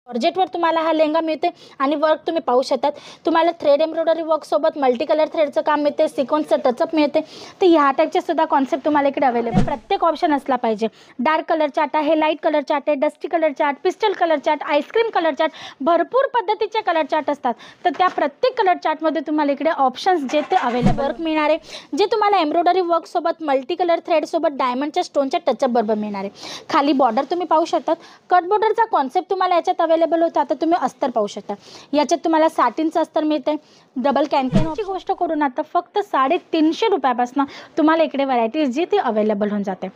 जॉर्जेटवर तुम्हाला हा लेहंगा मिळते आणि वर्क तुम्ही पाहू शकतात. तुम्हाला थ्रेड एम्ब्रॉयडरी वर्कसोबत मल्टी कलर थ्रेडचं काम मिळते, सिक्वेन्सचं टचअप मिळते. तर ह्या टाईपचे सुद्धा कॉन्सेप्ट तुम्हाला इकडे अवेलेबल. प्रत्येक ऑप्शन असला पाहिजे. डार्क कलर चार्ट आहे, लाईट कलर चार्ट आहे, dusty colour chart, pistol colour chart, ice cream colour chart, भरपूर पद्धतीचे कलर चार्ट असतात. तर त्या प्रत्येक कलर चार्टमध्ये तुम्हाला इकडे ऑप्शन्स जे ते अवेलेबल वर्क मिळणार आहे, जे तुम्हाला एम्ब्रॉयडरी वर्कसोबत मल्टी कलर थ्रेडसोबत डायमंडच्या स्टोनच्या टचअप बरोबर मिळणार आहे. खाली बॉर्डर तुम्ही पाहू शकतात. कट बॉर्डरचा कॉन्सेप्ट तुम्हाला याच्यात अवेलेबल होता. आता तुम्ही अस्तर पाहू शकता. याच्यात तुम्हाला साटिनचं अस्तर मिळते. डबल कॅनकॅनची गोष्ट करून आता फक्त 350 रुपयापासून तुम्हाला इकडे व्हरायटीज जी ती अवेलेबल होऊन जाते.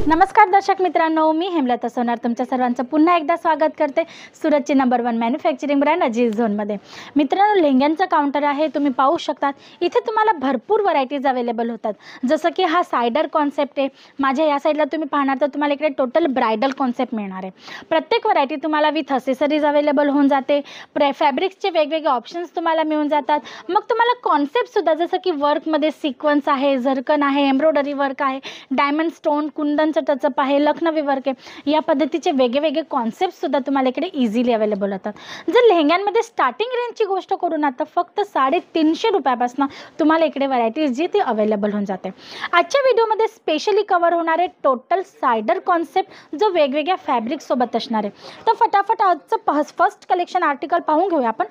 नमस्कार दर्शक मित्रांनो, मी हेमलता सोनार तुमच्या सर्वांचं पुन्हा एकदा स्वागत करते सुरतची नंबर 1 मॅन्युफॅक्चरिंग ब्रँड अजीज झोनमध्ये. मित्रांनो, लेहंग्यांचं काउंटर आहे, तुम्ही पाहू शकतात. इथे तुम्हाला भरपूर व्हरायटीज अवेलेबल होतात. जसं की हा सायडर कॉन्सेप्ट आहे. माझ्या या साईडला तुम्ही पाहणार तर तुम्हाला इकडे टोटल ब्रायडल कॉन्सेप्ट मिळणार आहे. प्रत्येक व्हरायटी तुम्हाला विथ असेसरीज अवेलेबल होऊन जाते. फॅब्रिक्सचे वेगवेगळे ऑप्शन्स तुम्हाला मिळून जातात. मग तुम्हाला कॉन्सेप्टसुद्धा जसं की वर्कमध्ये सिक्वेन्स आहे, झरकन आहे, एम्ब्रॉयडरी वर्क आहे, डायमंड स्टोन, कुंदनचं टचअप आहे, लखनवी वर्क आहे, या पद्धतीचे वेगवेगळे कॉन्सेप्टसुद्धा तुम्हाला इकडे इझिली अवेलेबल होतात. जर लेहंग्यांमध्ये स्टार्टिंग रेंजची गोष्ट करून आता फक्त 350 रुपयापासून तुम्हाला इकडे व्हरायटीज जी ती अवेलेबल होऊन जाते. आजच्या व्हिडिओमध्ये स्पेशली कव्हर होणार आहे टोटल सायडर कॉन्सेप्ट, जो वेगवेगळ्या फॅब्रिकसोबत असणार आहे. तर फटाफट आजचं फर्स्ट कलेक्शन आर्टिकल पाहून घेऊया आपण.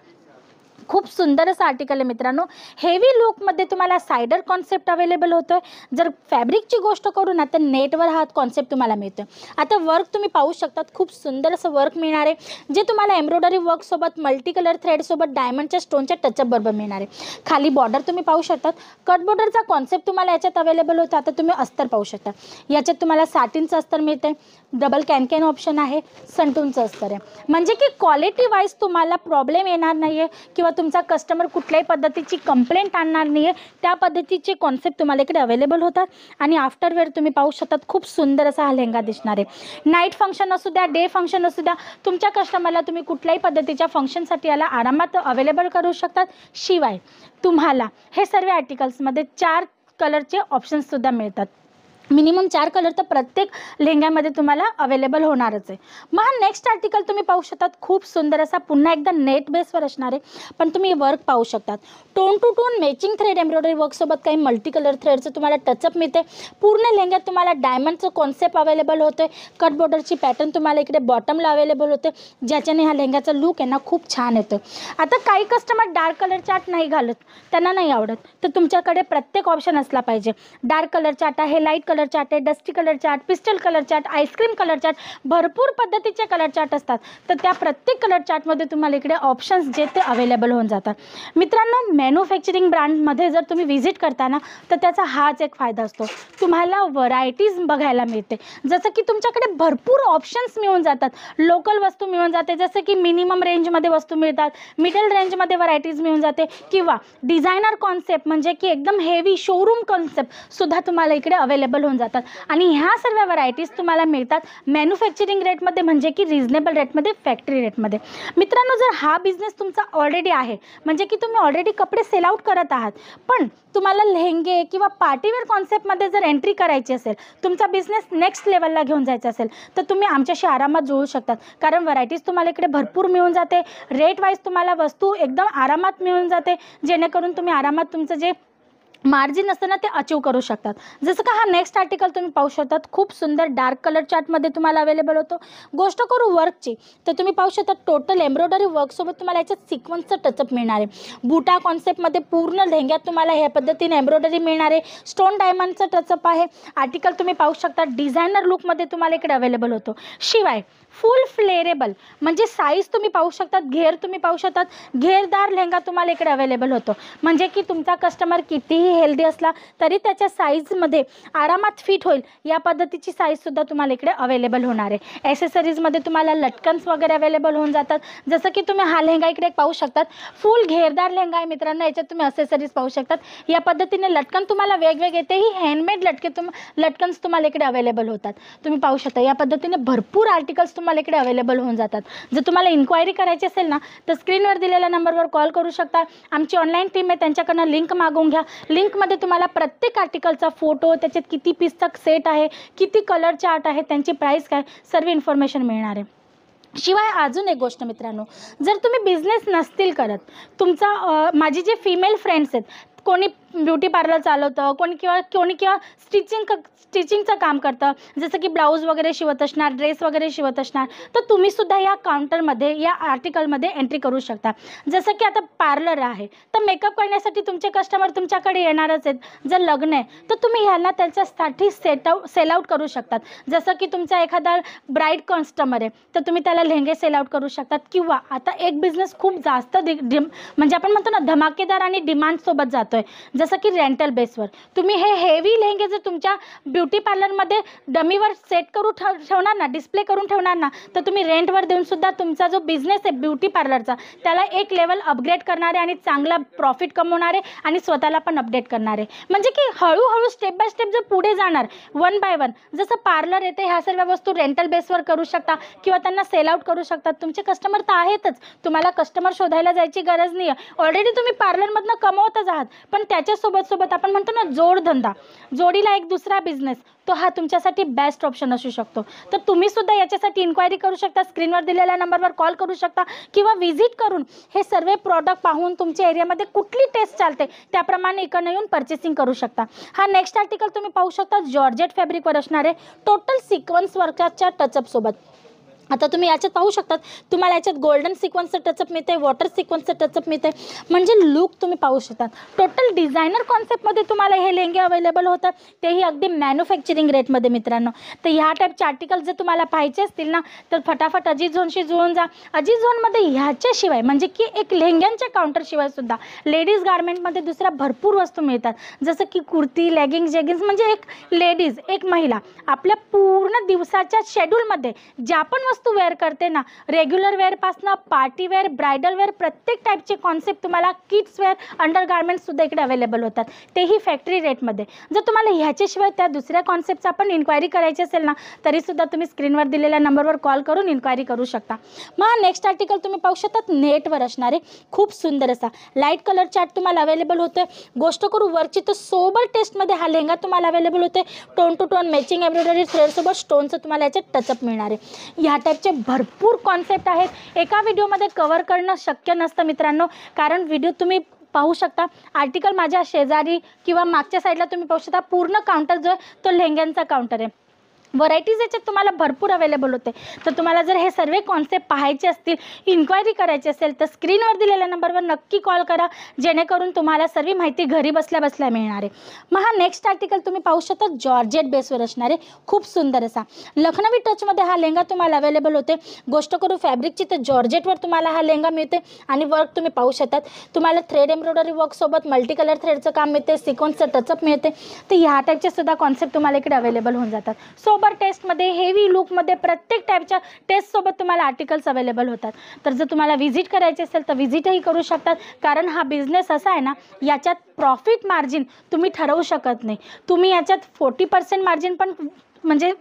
खूप सुंदर असं आर्टिकल आहे मित्रांनो. हेवी लुकमध्ये तुम्हाला सायडर कॉन्सेप्ट अवेलेबल होतं. जर फॅब्रिकची गोष्ट करू ना तर नेटवर हा कॉन्सेप्ट तुम्हाला मिळतो. आता वर्क तुम्ही पाहू शकतात. खूप सुंदर असं वर्क मिळणार आहे, जे तुम्हाला एम्ब्रॉयडरी वर्कसोबत मल्टी कलर थ्रेडसोबत डायमंडच्या स्टोनच्या टचअप बरोबर मिळणार आहे. खाली बॉर्डर तुम्ही पाहू शकतात. कट बॉर्डरचा कॉन्सेप्ट तुम्हाला याच्यात अवेलेबल होता. आता तुम्ही अस्तर पाहू शकता. याच्यात तुम्हाला साटिनचं अस्तर मिळते. डबल कॅनकॅन ऑप्शन आहे, संटूनचं अस्तर आहे. म्हणजे की क्वालिटी वाईज तुम्हाला प्रॉब्लेम येणार नाही आहे किंवा तुमचा कस्टमर कुठल्याही पद्धतीची कंप्लेंट आणणार नाही आहे. त्या पद्धतीचे कॉन्सेप्ट तुम्हाला इकडे अवेलेबल होतात. आणि आफ्टरवेअर तुम्ही पाहू शकतात. खूप सुंदर असा हा लेहंगा दिसणार आहे. नाईट फंक्शन असू द्या, डे फंक्शन असू द्या, तुमच्या कस्टमरला तुम्ही कुठल्याही पद्धतीच्या फंक्शनसाठी याला आरामात अवेलेबल करू शकतात. शिवाय तुम्हाला हे सर्व आर्टिकल्समध्ये 4 कलरचे ऑप्शन्ससुद्धा मिळतात. मिनिमम 4 कलर तर प्रत्येक लेहंग्यामध्ये तुम्हाला अवेलेबल होणारच आहे. मग हा नेक्स्ट आर्टिकल तुम्ही पाहू शकतात. खूप सुंदर असा पुन्हा एकदा नेट बेसवर असणार आहे, पण तुम्ही वर्क पाहू शकतात. Tone to tone matching thread embroidery वर्कसोबत काही मल्टी कलर थ्रेडचं तुम्हाला टचअप मिळते. पूर्ण लेहंग्यात तुम्हाला डायमंडचं कॉन्सेप्ट अवेलेबल होतं. कट बॉर्डरची पॅटर्न तुम्हाला इकडे बॉटमला अवेलेबल होते, ज्याच्याने हा लेहंग्याचा लुक आहे ना खूप छान येतो. आता काही कस्टमर डार्क कलर चार्ट नाही घालत, त्यांना नाही आवडत, तर तुमच्याकडे प्रत्येक ऑप्शन असला पाहिजे. डार्क कलर चार्ट आहे, लाईट कलर चार्ट आहे, dusty colour chart, pistol colour chart, ice cream colour chart, भरपूर पद्धतीचे कलर चार्ट असतात. तर त्या प्रत्येक कलर चार्टमध्ये तुम्हाला इकडे ऑप्शन्स जे ते अवेलेबल होऊन जातात. मित्रांनो, मॅन्युफॅक्चरिंग ब्रँडमध्ये जर तुम्ही व्हिजिट करता ना तर त्याचा हाच एक फायदा असतो, तुम्हाला व्हरायटीज बघायला मिळते. जसं की तुमच्याकडे भरपूर ऑप्शन्स मिळून जातात. लोकल वस्तू मिळून जाते, जसं की मिनिमम रेंजमध्ये वस्तू मिळतात, मिडल रेंजमध्ये व्हरायटीज मिळून जाते, किंवा डिझायनर कॉन्सेप्ट म्हणजे की एकदम हेवी शोरूम कॉन्सेप्ट सुद्धा तुम्हाला इकडे अवेलेबल होऊन जातात. आणि ह्या सर्व व्हरायटीज तुम्हाला मिळतात मॅन्युफॅक्चरिंग रेटमध्ये, म्हणजे की रिजनेबल रेटमध्ये, फॅक्टरी रेटमध्ये. मित्रांनो, जर हा बिझनेस तुमचा ऑलरेडी आहे, म्हणजे की तुम्ही ऑलरेडी कपडे सेल आउट करत आहात, पण तुम्हाला लेहंगे किंवा पार्टीवेअर कॉन्सेप्टमध्ये जर एंट्री करायची असेल, तुमचा बिझनेस नेक्स्ट लेवलला घेऊन जायचा असेल, तर तुम्ही आमच्याशी आरामात जुळू शकतात. कारण व्हरायटीज तुम्हाला इकडे भरपूर मिळून जाते. रेट वाईज तुम्हाला वस्तू एकदम आरामात मिळून जाते, जेणेकरून तुम्ही आरामात तुमचं जे मार्जिन असतं ना ते अचीव करू शकतात. जसं का हा नेक्स्ट आर्टिकल तुम्ही पाहू शकतात. खूप सुंदर डार्क कलर चार्टमध्ये तुम्हाला अवेलेबल होतो. गोष्ट करू वर्कची, तर तुम्ही पाहू शकता टोटल एम्ब्रॉयडरी वर्कसोबत तुम्हाला याच्यात सिक्वेन्सचं टचअप मिळणार आहे. बुटा कॉन्सेप्टमध्ये पूर्ण लेहंग्यात तुम्हाला ह्या पद्धतीने एम्ब्रॉयडरी मिळणार आहे. स्टोन डायमंडचं टचअप आहे. आर्टिकल तुम्ही पाहू शकता डिझायनर लुकमध्ये तुम्हाला इकडे अवेलेबल होतो. शिवाय फुल फ्लेरेबल म्हणजे साईज तुम्ही पाहू शकतात, घेर तुम्ही पाहू शकतात, घेरदार लेहंगा तुम्हाला इकडे अवेलेबल होतो. म्हणजे की तुमचा कस्टमर कितीही हेल्दी असला तरी त्याच्या साईजमध्ये आरामात फिट होईल या पद्धतीची साईजसुद्धा तुम्हाला इकडे अवेलेबल होणार आहे. ॲसेसरीजमध्ये तुम्हाला लटकन्स वगैरे अवेलेबल होऊन जातात. जसं की तुम्ही हा लेहंगा इकडे पाहू शकतात, फुल घेरदार लेहंगा आहे मित्रांनो. याच्यात तुम्ही ॲसेसरीज पाहू शकतात. या पद्धतीने लटकन तुम्हाला वेगवेगळे तेही हँडमेड लटकन्स तुम्हाला इकडे अवेलेबल होतात. तुम्ही पाहू शकता या पद्धतीने भरपूर आर्टिकल्स तुम्हाला इकडे अवेलेबल होऊन जातात. जर तुम्हाला इन्क्वायरी करायची असेल ना तर स्क्रीनवर दिलेल्या नंबरवर कॉल करू शकता. आमची ऑनलाईन टीम आहे, त्यांच्याकडनं लिंक मागवून घ्या. लिंकमध्ये तुम्हाला प्रत्येक आर्टिकलचा फोटो, त्याच्यात किती पीसचा सेट आहे, किती कलर चार्ट आहे, त्यांची प्राईस काय, सर्व इन्फॉर्मेशन मिळणार आहे. शिवाय अजून एक गोष्ट मित्रांनो, जर तुम्ही बिझनेस नसतील करत, तुमचा माझी जे फिमेल फ्रेंड्स आहेत, कोणी ब्युटी पार्लर चालवतं, कोणी स्टिचिंगचं काम करतं, जसं की ब्लाऊज वगैरे शिवत असणार, ड्रेस वगैरे शिवत असणार, तर तुम्हीसुद्धा या काउंटरमध्ये, या आर्टिकलमध्ये एंट्री करू शकता. जसं की आता पार्लर आहे तर मेकअप करण्यासाठी तुमचे कस्टमर तुमच्याकडे येणारच आहेत. जर लग्न आहे तर तुम्ही ह्यांना त्यांच्यासाठी सेल आउट करू शकतात. जसं की तुमचा एखादा ब्राईड कस्टमर आहे तर तुम्ही त्याला लेहंगे सेल आउट करू शकतात. किंवा आता एक बिझनेस खूप जास्त म्हणजे आपण म्हणतो ना धमाकेदार आणि डिमांडसोबत जातोय, जसं की रेंटल बेसवर. तुम्ही हे हेवी लेहंगे जर तुमच्या ब्युटी पार्लरमध्ये डमीवर सेट करून ठेवणार ना, डिस्प्ले करून ठेवणार ना, तर तुम्ही रेंटवर देऊन सुद्धा तुमचा जो बिझनेस आहे ब्युटी पार्लरचा त्याला एक लेवल अपग्रेड करणारे आणि चांगला प्रॉफिट कमवणारे आणि स्वतःला पण अपडेट करणारे. म्हणजे की हळूहळू स्टेप बाय स्टेप जर पुढे जाणार, वन बाय वन, जसं पार्लर येते ह्या सर्व वस्तू रेंटल बेसवर करू शकता किंवा त्यांना सेल आउट करू शकतात. तुमचे कस्टमर तर आहेतच, तुम्हाला कस्टमर शोधायला जायची गरज नाही आहे. ऑलरेडी तुम्ही पार्लरमधनं कमवतच आहात, पण त्याच्यासोबत आपण म्हणतो ना जोडधंदा, जोडीला एक दुसरा बिझनेस, तो हा तुमच्यासाठी बेस्ट ऑप्शन असू शकतो. तर तुम्ही सुद्धा याच्यासाठी इन्क्वायरी करू शकता. स्क्रीनवर दिलेल्या नंबरवर कॉल करू शकता किंवा व्हिजिट करून हे सर्व प्रॉडक्ट पाहून तुमच्या एरियामध्ये कुठली टेस्ट चालते त्याप्रमाणे इकडनं येऊन परचेसिंग करू शकता. हा नेक्स्ट आर्टिकल तुम्ही पाहू शकता, जॉर्जेट फॅब्रिकवर असणारे टोटल सिक्वन्स वर्काच्या टचअपसोबत. आता तुम्ही याच्यात पाहू शकतात, तुम्हाला याच्यात गोल्डन सिक्वन्सचं टचअप मिळते, वॉटर सिक्वन्सचं टचअप मिळते. म्हणजे लुक तुम्ही पाहू शकतात. टोटल डिझायनर कॉन्सेप्टमध्ये तुम्हाला हे लेहंगे अवेलेबल होतात, तेही अगदी मॅन्युफॅक्चरिंग रेटमध्ये मित्रांनो. तर ह्या टाईपचे आर्टिकल जर तुम्हाला पाहिजे असतील ना तर फटाफट अजित झोनशी जुळून जा. अजित झोनमध्ये ह्याच्याशिवाय म्हणजे की एक लेहंग्यांच्या काउंटरशिवाय सुद्धा लेडीज गार्मेंटमध्ये दुसऱ्या भरपूर वस्तू मिळतात. जसं की कुर्ती, लेगिंग्स, म्हणजे एक लेडीज, एक महिला आपल्या पूर्ण दिवसाच्या शेड्यूलमध्ये ज्या पण वस्तू वेअर करते ना, रेग्युलर वेअरपासनं पार्टी वेअर, ब्रायडल वेअर, प्रत्येक टाईपचे कॉन्सेप्ट तुम्हाला किड्स वेअर, अंडर गार्मेंट्ससुद्धा इकडे अवेलेबल होतात, तेही फॅक्टरी रेटमध्ये. जर तुम्हाला ह्याच्याशिवाय त्या दुसऱ्या कॉन्सेप्टचा पण इन्क्वायरी करायची असेल ना तरीसुद्धा तुम्ही स्क्रीनवर दिलेल्या नंबरवर कॉल करून इन्क्वायरी करू शकता. मग नेक्स्ट आर्टिकल तुम्ही पाहू शकतात, नेटवर असणारे खूप सुंदर असा लाईट कलर चार्ट तुम्हाला अवेलेबल होते. गोष्ट करू वर्कची तर सोबर टेस्टमध्ये हा लेहंगा तुम्हाला अवेलेबल होते. Tone to tone matching embroidery थ्रेडसोबत स्टोनचं तुम्हाला याच्यात टचअप मिळणार आहे. ह्या टाईपचे भरपूर कॉन्सेप्ट आहेत, एका व्हिडिओमध्ये कव्हर करणं शक्य नसतं मित्रांनो. कारण व्हिडिओ तुम्ही पाहू शकता, आर्टिकल माझ्या शेजारी किंवा मागच्या साईडला तुम्ही पाहू शकता, पूर्ण काउंटर जो आहे तो लेहंग्यांचा काउंटर आहे. व्हरायटीज याच्यात तुम्हाला भरपूर अवेलेबल होते. तर तुम्हाला जर हे सर्व कॉन्सेप्ट पाहायचे असतील, इन्क्वायरी करायची असेल तर स्क्रीनवर दिलेल्या नंबरवर नक्की कॉल करा, जेणेकरून तुम्हाला सर्व माहिती घरी बसल्या बसल्या मिळणार आहे. मग हा नेक्स्ट आर्टिकल तुम्ही पाहू शकता, जॉर्जेट बेसवर असणारे खूप सुंदर असा लखनवी टचमध्ये हा लेहंगा तुम्हाला अवेलेबल होते. गोष्ट करू फॅब्रिकची तर जॉर्जेटवर तुम्हाला हा लेहंगा मिळते आणि वर्क तुम्ही पाहू शकतात, तुम्हाला थ्रेड एम्ब्रॉयडरी वर्कसोबत मल्टी कलर थ्रेडचं काम मिळते, सिक्वन्सचं टचअप मिळते. तर ह्या टाईपचे सुद्धा कॉन्सेप्ट तुम्हाला इकडे अवेलेबल होऊन जातात. सोबर टेस्टमध्ये, हेवी लुकमध्ये, प्रत्येक टाईपच्या टेस्टसोबत तुम्हाला आर्टिकल्स अवेलेबल होतात. तर जर तुम्हाला व्हिजिट करायचे असेल तर व्हिजिटही करू शकतात. कारण हा बिझनेस असा आहे ना, याच्यात प्रॉफिट मार्जिन तुम्ही ठरवू शकत नाही. तुम्ही याच्यात 40% मार्जिन पण म्हणजे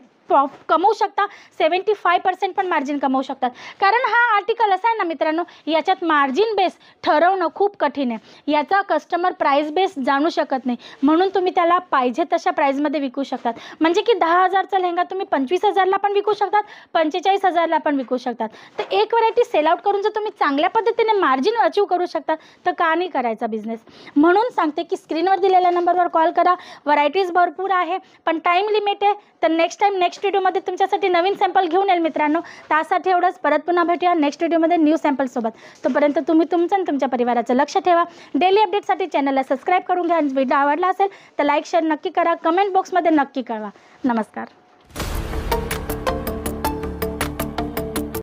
कमवू शकता, 75% पण मार्जिन कमवू शकतात. कारण हा आर्टिकल असा आहे ना मित्रांनो, याच्यात मार्जिन बेस ठरवणं खूप कठीण आहे. याचा कस्टमर प्राइस बेस जाणू शकत नाही, म्हणून तुम्ही त्याला पाहिजे तशा प्राइसमध्ये विकू शकतात. म्हणजे की 10,000चा लेहंगा तुम्ही 25,000ला पण विकू शकतात, 45,000ला पण विकू शकतात. तर एक व्हरायटी सेल आउट करून जर तुम्ही चांगल्या पद्धतीने मार्जिन अचीव करू शकता तर का नाही करायचा बिझनेस. म्हणून सांगते की स्क्रीनवर दिलेल्या नंबरवर कॉल करा. व्हरायटीज भरपूर आहे पण टाईम लिमिट आहे. तर नेक्स्ट व्हिडिओमध्ये तुमच्यासाठी नवीन सॅम्पल घेऊन येईल मित्रांनो. त्यासाठी एवढंच, परत पुन्हा भेटूया नेक्स्ट व्हिडिओमध्ये न्यू सॅम्पलसोबत. तोपर्यंत तुम्ही तुमचं आणि तुमच्या परिवाराचं लक्ष ठेवा. डेली अपडेटसाठी चॅनलला सबस्क्राईब करून घ्या. व्हिडिओ आवडला असेल तर लाईक शेअर नक्की करा, कमेंट बॉक्समध्ये नक्की कळवा. नमस्कार.